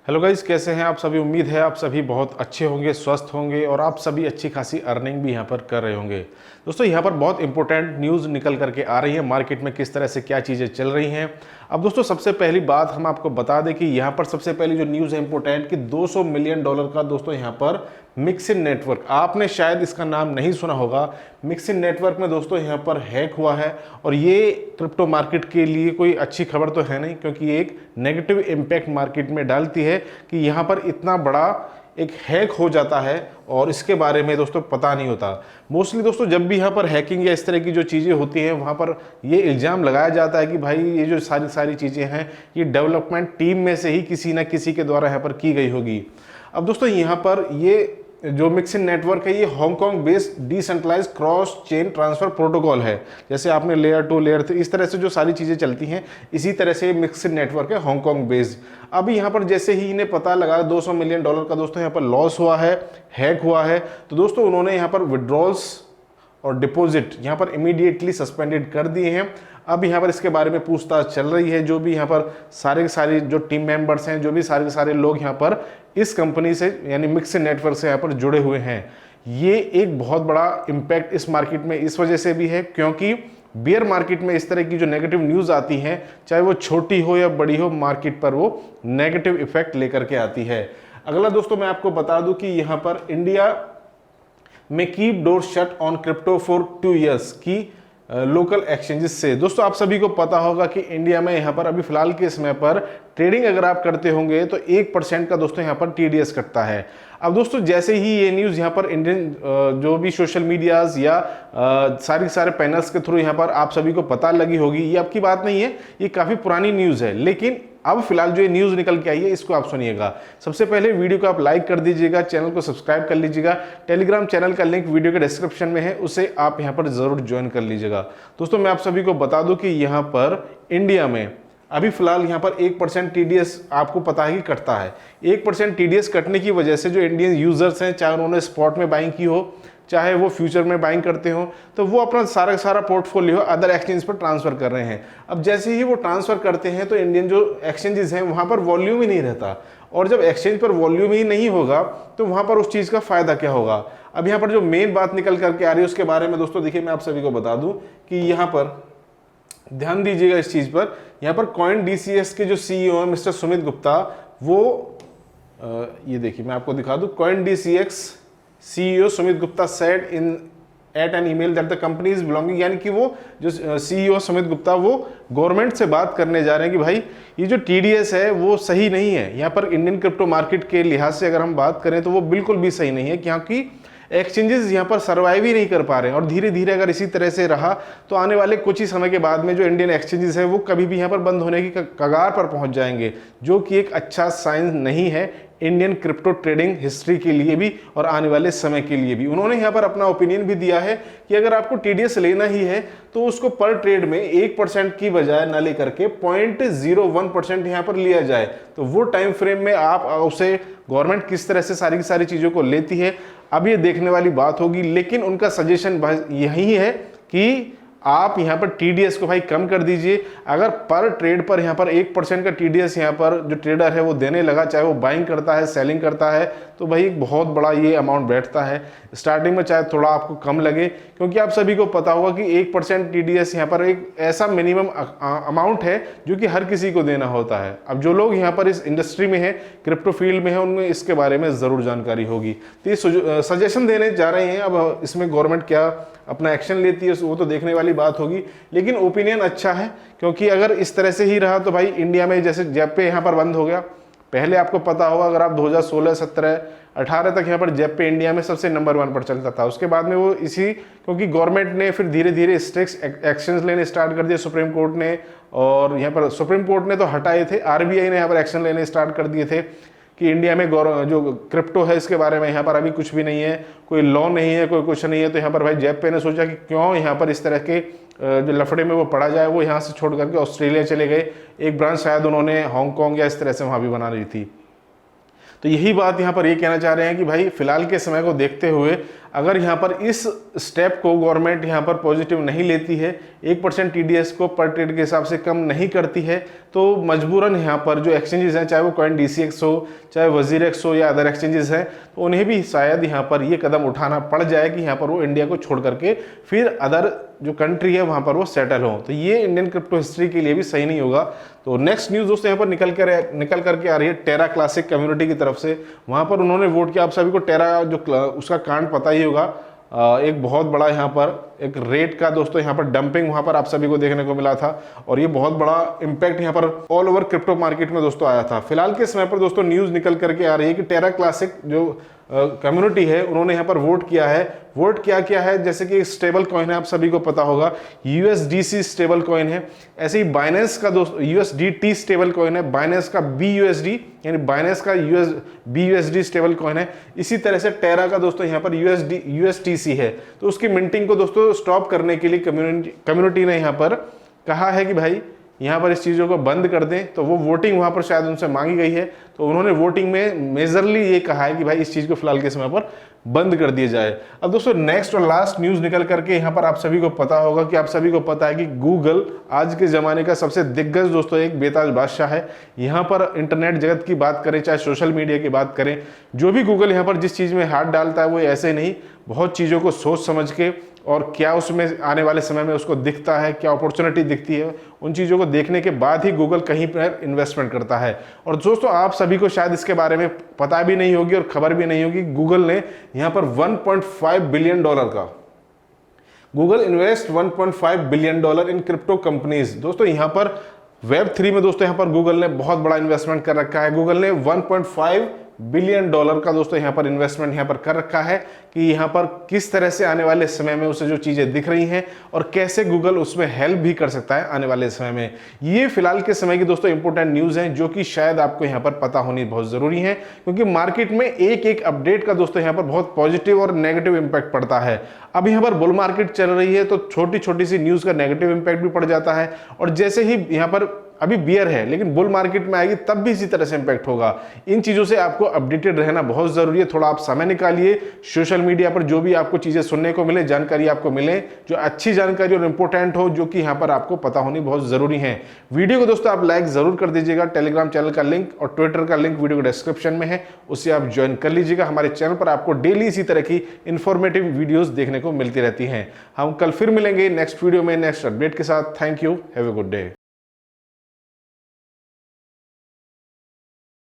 Hello guys, कैसे हैं आप सभी। उम्मीद है आप सभी बहुत अच्छे होंगे, स्वस्थ होंगे और आप सभी अच्छी खासी अर्निंग भी यहाँ पर कर रहे होंगे। दोस्तों यहाँ पर बहुत इंपॉर्टेंट न्यूज़ निकल करके आ रही है, मार्केट में किस तरह से क्या चीज़ें चल रही हैं। अब दोस्तों सबसे पहली बात हम आपको बता दें कि यहाँ पर सबसे पहली जो न्यूज़ है इंपॉर्टेंट कि $200 मिलियन का दोस्तों यहाँ पर मिक्सिन नेटवर्क, आपने शायद इसका नाम नहीं सुना होगा। मिक्सिन नेटवर्क में दोस्तों यहाँ पर हैक हुआ है और ये क्रिप्टो मार्केट के लिए कोई अच्छी खबर तो है नहीं, क्योंकि ये एक नेगेटिव इम्पैक्ट मार्केट में डालती है कि यहाँ पर इतना बड़ा एक हैक हो जाता है और इसके बारे में दोस्तों पता नहीं होता। मोस्टली दोस्तों जब भी यहाँ पर हैकिंग या इस तरह की जो चीज़ें होती हैं वहाँ पर ये इल्ज़ाम लगाया जाता है कि भाई ये जो सारी चीज़ें हैं ये डेवलपमेंट टीम में से ही किसी ना किसी के द्वारा यहाँ पर की गई होगी। अब दोस्तों यहाँ पर ये जो मिक्सिन नेटवर्क है ये Hong Kong based decentralized cross chain transfer protocol है। जैसे आपने लेयर 2 लेयर 3 इस तरह से जो सारी चीज़ें चलती हैं इसी तरह से मिक्सिन नेटवर्क है हांगकांग बेस्ड। अभी यहाँ पर जैसे ही इन्हें पता लगा $200 मिलियन का दोस्तों यहाँ पर लॉस हुआ है, हैक हुआ है, तो दोस्तों उन्होंने यहाँ पर विड्रॉल्स और डिपॉजिट यहाँ पर इमीडिएटली सस्पेंडेड कर दिए हैं। अब यहाँ पर इसके बारे में पूछताछ चल रही है। जो भी यहाँ पर सारे जो टीम मेंबर्स हैं, जो भी सारे लोग यहाँ पर इस कंपनी से यानी मिक्सिन नेटवर्क से यहाँ पर जुड़े हुए हैं, ये एक बहुत बड़ा इम्पैक्ट इस मार्केट में इस वजह से भी है क्योंकि बियर मार्केट में इस तरह की जो नेगेटिव न्यूज़ आती हैं, चाहे वो छोटी हो या बड़ी हो, मार्केट पर वो नेगेटिव इफेक्ट लेकर के आती है। अगला दोस्तों मैं आपको बता दूं कि यहाँ पर इंडिया में keep door shut on crypto for 2 years की लोकल एक्सचेंजेस से। दोस्तों आप सभी को पता होगा कि इंडिया में यहाँ पर अभी फिलहाल के समय पर ट्रेडिंग अगर आप करते होंगे तो 1% का दोस्तों यहाँ पर TDS कटता है। अब दोस्तों जैसे ही ये न्यूज़ यहाँ पर इंडियन जो भी सोशल मीडियाज़ या सारे पैनल्स के थ्रू यहाँ पर आप सभी को पता लगी होगी, ये आपकी बात नहीं है, ये काफ़ी पुरानी न्यूज़ है, लेकिन अब फिलहाल जो ये न्यूज़ निकल के आई है इसको आप सुनिएगा। सबसे पहले वीडियो को आप लाइक कर दीजिएगा, चैनल को सब्सक्राइब कर लीजिएगा। टेलीग्राम चैनल का लिंक वीडियो के डिस्क्रिप्शन में है, उसे आप यहाँ पर ज़रूर ज्वाइन कर लीजिएगा। दोस्तों मैं आप सभी को बता दूं कि यहाँ पर इंडिया में अभी फिलहाल यहाँ पर 1% TDS आपको पता है कि कटता है। 1% TDS कटने की वजह से जो इंडियन यूज़र्स हैं, चाहे उन्होंने स्पॉट में बाइंग की हो चाहे वो फ्यूचर में बाइंग करते हो, तो वो अपना सारा पोर्टफोलियो अदर एक्सचेंज पर ट्रांसफ़र कर रहे हैं। अब जैसे ही वो ट्रांसफ़र करते हैं तो इंडियन जो एक्सचेंजेस हैं वहाँ पर वॉल्यूम ही नहीं रहता, और जब एक्सचेंज पर वॉल्यूम ही नहीं होगा तो वहाँ पर उस चीज़ का फ़ायदा क्या होगा। अब यहाँ पर जो मेन बात निकल करके आ रही है उसके बारे में दोस्तों देखिए मैं आप सभी को बता दूँ कि यहाँ पर ध्यान दीजिएगा इस चीज़ पर। यहाँ पर CoinDCX के जो CEO हैं मिस्टर सुमित गुप्ता, वो ये देखिए मैं आपको दिखा दूँ। CoinDCX CEO Sumit Gupta said in at an email that the company is belonging, यानी कि वो जो CEO सुमित गुप्ता वो गवर्नमेंट से बात करने जा रहे हैं कि भाई ये जो TDS है वो सही नहीं है। यहाँ पर इंडियन क्रिप्टो मार्केट के लिहाज से अगर हम बात करें तो वो बिल्कुल भी सही नहीं है, क्योंकि एक्सचेंजेस यहाँ पर सर्वाइव ही नहीं कर पा रहे हैं, और धीरे धीरे अगर इसी तरह से रहा तो आने वाले कुछ ही समय के बाद में जो इंडियन एक्सचेंजेस है वो कभी भी यहाँ पर बंद होने की कगार पर पहुँच जाएंगे, जो कि एक अच्छा साइन नहीं है इंडियन क्रिप्टो ट्रेडिंग हिस्ट्री के लिए भी और आने वाले समय के लिए भी। उन्होंने यहाँ पर अपना ओपिनियन भी दिया है कि अगर आपको TDS लेना ही है तो उसको पर ट्रेड में 1% की बजाय न लेकर के 0.01% यहाँ पर लिया जाए, तो वो टाइम फ्रेम में आप उसे गवर्नमेंट किस तरह से सारी चीज़ों को लेती है अब ये देखने वाली बात होगी। लेकिन उनका सजेशन यही है कि आप यहाँ पर TDS को भाई कम कर दीजिए। अगर पर ट्रेड पर यहाँ पर 1% का TDS यहाँ पर जो ट्रेडर है वो देने लगा, चाहे वो बाइंग करता है सेलिंग करता है, तो भाई एक बहुत बड़ा ये अमाउंट बैठता है। स्टार्टिंग में चाहे थोड़ा आपको कम लगे, क्योंकि आप सभी को पता होगा कि 1% TDS यहाँ पर एक ऐसा मिनिमम अमाउंट है जो कि हर किसी को देना होता है। अब जो लोग यहाँ पर इस इंडस्ट्री में है, क्रिप्टो फील्ड में है, उनमें इसके बारे में ज़रूर जानकारी होगी। तो ये सजेशन देने जा रहे हैं। अब इसमें गवर्नमेंट क्या अपना एक्शन लेती है वो तो देखने वाली बात होगी, लेकिन ओपिनियन अच्छा है, क्योंकि अगर इस तरह से ही रहा तो भाई इंडिया में जैसे जेपे यहाँ पर बंद हो गया, पहले आपको पता होगा अगर आप 2016, 17, 18 तक यहाँ पर जेपे इंडिया में सबसे नंबर 1 पर चलता था। उसके बाद में वो क्योंकि गवर्नमेंट ने फिर धीरे धीरे स्ट्रिक्ट एक्शंस लेने स्टार्ट कर दिए, सुप्रीम कोर्ट ने, और यहाँ पर सुप्रीम कोर्ट ने तो हटाए थे, RBI ने यहाँ पर एक्शन लेने स्टार्ट कर दिए थे कि इंडिया में जो क्रिप्टो है इसके बारे में यहाँ पर अभी कुछ भी नहीं है, कोई लॉ नहीं है, कोई कुछ नहीं है। तो यहाँ पर भाई जेपे ने सोचा कि क्यों यहाँ पर इस तरह के जो लफड़े में वो पड़ा जाए, वो यहाँ से छोड़ करके ऑस्ट्रेलिया चले गए। एक ब्रांच शायद उन्होंने हांगकांग या इस तरह से वहाँ भी बना रही थी। तो यही बात यहाँ पर ये कहना चाह रहे हैं कि भाई फिलहाल के समय को देखते हुए अगर यहाँ पर इस स्टेप को गवर्नमेंट यहाँ पर पॉजिटिव नहीं लेती है, 1% TDS को पर ट्रेड के हिसाब से कम नहीं करती है, तो मजबूरन यहाँ पर जो एक्सचेंजेस हैं, चाहे वो कॉइन DCX हो, चाहे वजीरेक्स हो या अदर एक्सचेंजेस हैं, तो उन्हें भी शायद यहाँ पर ये कदम उठाना पड़ जाए कि यहाँ पर वो इंडिया को छोड़ करके फिर अदर जो कंट्री है वहाँ पर वो सेटल हो। तो ये इंडियन क्रिप्टो हिस्ट्री के लिए भी सही नहीं होगा। तो नेक्स्ट न्यूज़ दोस्तों यहाँ पर निकल करके आ रही है टेरा क्लासिक कम्युनिटी की तरफ से। वहाँ पर उन्होंने वोट किया। आप सभी को टेरा जो उसका कांड पता ही होगा, एक बहुत बड़ा यहाँ पर एक रेट का दोस्तों यहाँ पर डंपिंग वहाँ पर आप सभी को देखने को मिला था, और ये बहुत बड़ा इम्पैक्ट यहाँ पर ऑल ओवर क्रिप्टो मार्केट में दोस्तों आया था। फिलहाल के समय पर दोस्तों न्यूज़ निकल करके आ रही है कि टेरा क्लासिक जो कम्युनिटी है उन्होंने यहाँ पर वोट किया है। वोट क्या है, जैसे कि स्टेबल कॉइन है, आप सभी को पता होगा USDC स्टेबल कॉइन है। ऐसे ही बाइनेंस का दोस्तों USDT स्टेबल कॉइन है, बाइनेंस का BUSD यानी बाइनेंस का BUSD स्टेबल कॉइन है। इसी तरह से टेरा का दोस्तों यहाँ पर USTC है। तो उसकी मिंटिंग को दोस्तों स्टॉप करने के लिए कम्युनिटी ने यहाँ पर कहा है कि भाई यहाँ पर इस चीज़ों को बंद कर दें। तो वो वोटिंग वहाँ पर शायद उनसे मांगी गई है, तो उन्होंने वोटिंग में मेजरली ये कहा है कि भाई इस चीज़ को फिलहाल के समय पर बंद कर दिया जाए। अब दोस्तों नेक्स्ट और लास्ट न्यूज़ निकल करके यहाँ पर आप सभी को पता होगा कि आप सभी को पता है कि गूगल आज के ज़माने का सबसे दिग्गज दोस्तों एक बेताज बादशाह है। यहाँ पर इंटरनेट जगत की बात करें, चाहे सोशल मीडिया की बात करें, जो भी गूगल यहाँ पर जिस चीज़ में हाथ डालता है वो ऐसे नहीं, बहुत चीज़ों को सोच समझ के और क्या उसमें आने वाले समय में उसको दिखता है, क्या अपॉर्चुनिटी दिखती है, उन चीज़ों को देखने के बाद ही गूगल कहीं पर इन्वेस्टमेंट करता है। और दोस्तों आप सभी को शायद इसके बारे में पता भी नहीं होगी और खबर भी नहीं होगी, गूगल ने यहाँ पर 1.5 बिलियन डॉलर का Google invest 1.5 billion dollar in crypto companies. दोस्तों यहाँ पर Web3 में दोस्तों यहाँ पर गूगल ने बहुत बड़ा इन्वेस्टमेंट कर रखा है। गूगल ने 1.5 बिलियन डॉलर का दोस्तों यहाँ पर इन्वेस्टमेंट यहाँ पर कर रखा है कि यहाँ पर किस तरह से आने वाले समय में उसे जो चीज़ें दिख रही हैं और कैसे गूगल उसमें हेल्प भी कर सकता है आने वाले समय में। ये फिलहाल के समय की दोस्तों इंपॉर्टेंट न्यूज़ हैं जो कि शायद आपको यहाँ पर पता होनी बहुत ज़रूरी है, क्योंकि मार्केट में एक अपडेट का दोस्तों यहाँ पर बहुत पॉजिटिव और नेगेटिव इंपैक्ट पड़ता है। अब यहाँ पर बुल मार्केट चल रही है तो छोटी छोटी सी न्यूज़ का नेगेटिव इंपैक्ट भी पड़ जाता है, और जैसे ही यहाँ पर अभी बियर है लेकिन बुल मार्केट में आएगी तब भी इसी तरह से इंपैक्ट होगा। इन चीज़ों से आपको अपडेटेड रहना बहुत ज़रूरी है। थोड़ा आप समय निकालिए, सोशल मीडिया पर जो भी आपको चीज़ें सुनने को मिले, जानकारी आपको मिले, जो अच्छी जानकारी और इंपॉर्टेंट हो, जो कि यहाँ पर आपको पता होनी बहुत ज़रूरी है। वीडियो को दोस्तों आप लाइक ज़रूर कर दीजिएगा। टेलीग्राम चैनल का लिंक और ट्विटर का लिंक वीडियो के डिस्क्रिप्शन में है, उससे आप ज्वाइन कर लीजिएगा। हमारे चैनल पर आपको डेली इसी तरह की इंफॉर्मेटिव वीडियोज़ देखने को मिलती रहती हैं। हम कल फिर मिलेंगे नेक्स्ट वीडियो में नेक्स्ट अपडेट के साथ। Thank you, have a good day.